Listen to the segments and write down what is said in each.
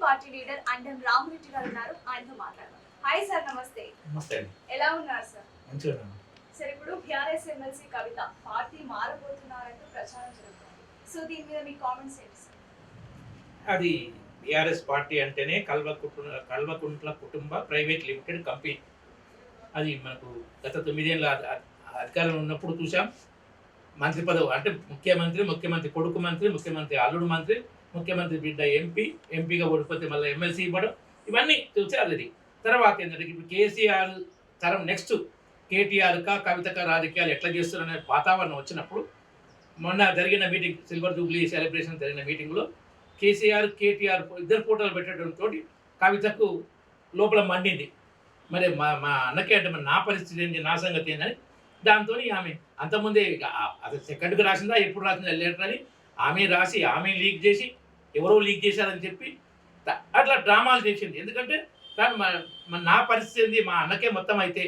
Party leader అండం రామరెడ్డి గారు ఉన్నారు. ఆయనతో మాట్లాడదాం. హాయ్ సార్, నమస్తే. నమస్తే. ఎలా ఉన్నారు సార్? మంచిగా ఉన్నాను సార్. ఇప్పుడు బీఆర్ఎస్ ఎమ్మెల్సీ కవిత పార్టీ మారబోతున్నారంటూ ప్రచారం జరుగుతుంది. సో దీని మీద మీ కామెంట్స్ ఏంటి సార్? అది బీఆర్ఎస్ పార్టీ అంటేనే కల్వకుంట్ల కుటుంబ ప్రైవేట్ లిమిటెడ్ కంపెనీ. అది మనకు గత 9 ఏళ్ళ అధికారంలో ఉన్నప్పుడు చూసాం. మంత్రి పదవి అంటే ముఖ్యమంత్రి కొడుకు మంత్రి, ముఖ్యమంత్రి అల్లుడు మంత్రి, ముఖ్యమంత్రి బిడ్డ ఎంపీగా ఓడిపోతే మళ్ళీ ఎమ్మెల్సీ ఇవ్వడం, ఇవన్నీ చూసే అది. తర్వాత ఏంటంటే ఇప్పుడు కేసీఆర్ తరం నెక్స్ట్ కేటీఆర్కా కవితక రాజకీయాలు ఎట్లా చేస్తున్నారనే వాతావరణం వచ్చినప్పుడు మొన్న జరిగిన మీటింగ్, సిల్వర్ జూబ్లీ సెలబ్రేషన్ జరిగిన మీటింగ్లో కేసీఆర్ కేటీఆర్ ఇద్దరు ఫోటోలు పెట్టడంతో కవితకు లోపల మండింది. మరి మా అన్నకే అంటే మరి నా పరిస్థితి ఏంటి, నా సంగతి ఏంటని. దాంతో ఆమె అంతకుముందే అది సెకండ్కి రాసిందా ఎప్పుడు రాసిందా లెటర్ అని ఆమె రాసి ఆమె లీక్ చేసి ఎవరో లీక్ చేశారని చెప్పి అట్లా డ్రామాలు చేసింది. ఎందుకంటే నా పరిస్థితి ఏంది, మా అన్నకే మొత్తం అయితే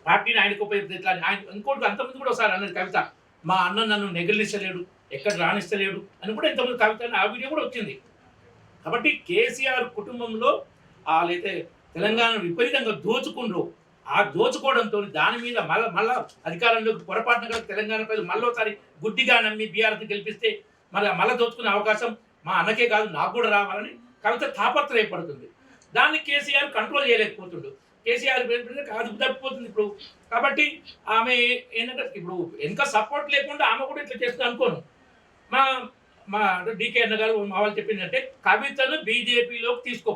పార్టీని ఆయనకు ఉపయోగిస్తే ఇట్లా ఆయన ఇంకోటి అంతకుముందు కూడా ఒకసారి అన్నది కవిత, మా అన్న నన్ను నెగలిస్తలేడు, ఎక్కడ రాణిస్తలేడు అని కూడా ఇంతకుముందు కవిత ఆ వీడియో కూడా వచ్చింది. కాబట్టి కేసీఆర్ కుటుంబంలో వాళ్ళైతే తెలంగాణ విపరీతంగా దోచుకుండ్రు. ఆ దోచుకోవడంతో దాని మీద మళ్ళా అధికారంలోకి పొరపాటున తెలంగాణ ప్రజలు మళ్ళోసారి గుడ్డిగా నమ్మి బీఆర్ఎస్ గెలిపిస్తే మళ్ళీ దోచుకునే అవకాశం మా అన్నకే కాదు నాకు కూడా రావాలని కవిత తాపత్రయపడుతుంది. దాన్ని కేసీఆర్ కంట్రోల్ చేయలేకపోతుండు. కేసీఆర్ అది తప్పిపోతుంది ఇప్పుడు. కాబట్టి ఆమె ఏంటంటే ఇప్పుడు ఇంకా సపోర్ట్ లేకుండా ఆమె కూడా ఇట్లా చేస్తుంది అనుకోను. మా డీకే అన్న గారు మా వాళ్ళు చెప్పిందంటే కవితను బీజేపీలోకి తీసుకో,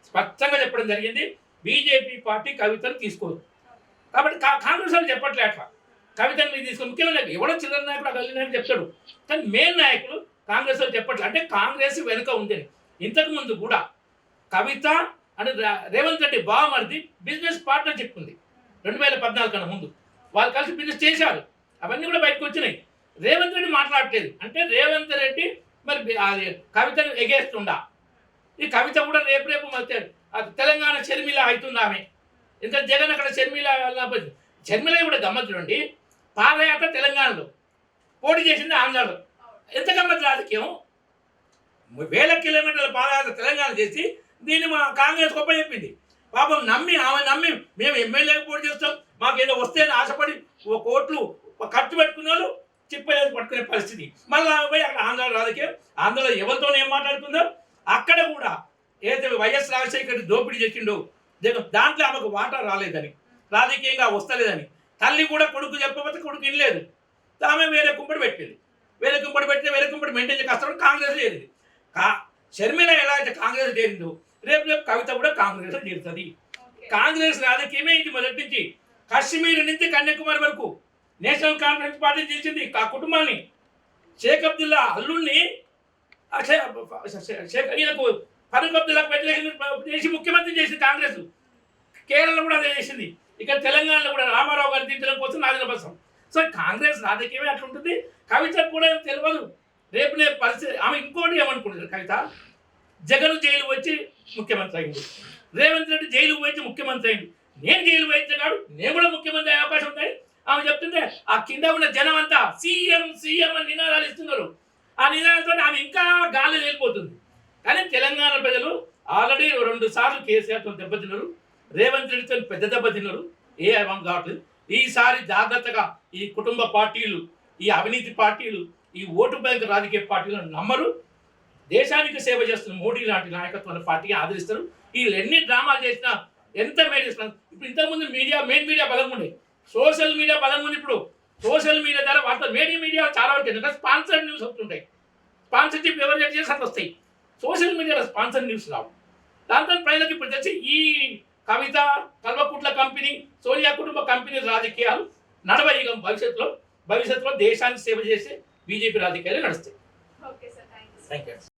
స్పష్టంగా చెప్పడం జరిగింది. బీజేపీ పార్టీ కవితను తీసుకోదు. కాబట్టి కాంగ్రెస్ వాళ్ళు చెప్పట్లే అట్లా కవితను మీరు తీసుకో. ముఖ్యమైన ఎవడో చిల్లర నాయకుడు ఆ గల్లీ నాయకుడు చెప్తాడు, కానీ మెయిన్ నాయకులు కాంగ్రెస్ వాళ్ళు చెప్పట్లే. అంటే కాంగ్రెస్ వెనుక ఉందని. ఇంతకుముందు కూడా కవిత అంటే రేవంత్ రెడ్డి బావమరిది బిజినెస్ పార్ట్నర్షిప్ ఉంది 2014 కన్నా ముందు. వాళ్ళు కలిసి బిజినెస్ చేశారు, అవన్నీ కూడా బయటకు వచ్చినాయి. రేవంత్ రెడ్డి మాట్లాడట్లేదు అంటే రేవంత్ రెడ్డి మరి అది కవితను ఎగేస్తుండా. ఈ కవిత కూడా రేపు తెలంగాణ షర్మిల అవుతుంది ఆమె. ఇంకా జగన్ అక్కడ షర్మిల కూడా గమ్మత్తులండి. పాదయాత్ర తెలంగాణలో, పోటీ చేసింది ఆంధ్రాలో. ఎంత గమ్మత్తు రాజకీయం. 1000 కిలోమీటర్ల పాదయాత్ర తెలంగాణ చేసి దీన్ని మా కాంగ్రెస్ గొప్ప చెప్పింది. పాపం ఆమె నమ్మి మేము ఎమ్మెల్యేకి పోటీ చేస్తాం, మాకు ఏదో వస్తే ఆశపడి కోట్లు ఖర్చు పెట్టుకునే వాళ్ళు చిప్పలేదు పట్టుకునే పరిస్థితి. మళ్ళీ పోయి అక్కడ ఆంధ్ర రాజకీయం, ఆంధ్రలో ఎవరితో ఏం మాట్లాడుతుందో అక్కడ కూడా ఏదైతే వైఎస్ రాజశేఖర్ దోపిడీ చేసిండో దాంట్లో ఆమెకు వాటా రాలేదని, రాజకీయంగా వస్తలేదని, తల్లి కూడా కొడుకు చెప్పకపోతే కొడుకు వినలేదు. ఆమె వేరే కుంపడి పెట్టింది. వేరే కుంపడి మెయింటైన్ చేసి కష్టపడి కాంగ్రెస్ చేరింది. షర్మిల ఎలా అయితే కాంగ్రెస్ చేరిందో రేపు కవిత కూడా కాంగ్రెస్ చేరుతుంది. కాంగ్రెస్ రాజకీయమే ఇది మొదటి నుంచి. కాశ్మీర్ నుంచి కన్యాకుమారి వరకు నేషనల్ కాన్ఫరెన్స్ పార్టీ చేసింది ఆ కుటుంబాన్ని. షేక్ అబ్దుల్లా అల్లుల్ని ఈయనకు ఫరూక్ అబ్దుల్లాకు వ్యతిరేకంగా చేసి ముఖ్యమంత్రి చేసింది కాంగ్రెస్. కేరళలో కూడా అదే చేసింది. ఇక్కడ తెలంగాణలో కూడా రామారావు గారి దించడం కోసం నాదిన బసం. సో కాంగ్రెస్ రాజకీయమే అట్లుంటుంది. కవితకు కూడా తెలియదు రేపు పరిస్థితి. ఆమె ఇంకోటి ఏమనుకుంటుంది కవిత, జగన్ జైలు వచ్చి ముఖ్యమంత్రి అయింది, రేవంత్ రెడ్డి జైలు వచ్చి ముఖ్యమంత్రి అయింది, నేను జైలు పోయితే కాదు నేను కూడా ముఖ్యమంత్రి అయ్యే అవకాశం ఉంటాయి. ఆమె చెప్తుంటే ఆ కింద ఉన్న జనం అంతా సీఎం అని నినాదాలు ఇస్తున్నారు. ఆ నినాదంతో ఆమె ఇంకా గాలి వెళ్ళిపోతుంది. కానీ తెలంగాణ ప్రజలు ఆల్రెడీ 2 సార్లు కేసీఆర్తో దెబ్బతిన్నారు, రేవంత్ రెడ్డితో పెద్ద దెబ్బతిన్నారు. ఏ అవం కావట్లేదు. ఈసారి జాగ్రత్తగా ఈ కుటుంబ పార్టీలు, ఈ అవినీతి పార్టీలు, ఈ ఓటు బ్యాంక్ రాజకీయ పార్టీలను నమ్మరు. దేశానికి సేవ చేస్తున్న మోడీ లాంటి నాయకత్వాన్ని పార్టీకి ఆదరిస్తారు. వీళ్ళు ఎన్ని డ్రామాలు చేసినా ఎంత మేడ్ చేస్తున్నారు. ఇప్పుడు ఇంతకుముందు మెయిన్ మీడియా బలంగా ఉండే, సోషల్ మీడియా బలంగా ఉంది. ఇప్పుడు సోషల్ మీడియా ద్వారా వార్త మీడియా చాలా వరకు ఏంటంటే స్పాన్సర్డ్ న్యూస్ వస్తుంటాయి. స్పాన్సర్షిప్ ఎవరు చేసి అట్లా వస్తాయి. సోషల్ మీడియాలో స్పాన్సర్ న్యూస్ రావు. దాంతో ప్రజలకు ఇప్పుడు తెలిసి ఈ కవిత కల్వకుంట్ల కంపెనీ, సోనియా కుటుంబ కంపెనీ రాజకీయాలు నడవయిగం. భవిష్యత్తులో దేశానికి సేవ చేసే బీజేపీ రాజకీయాలు నడుస్తాయి. Okay sir, thank you. Thank you.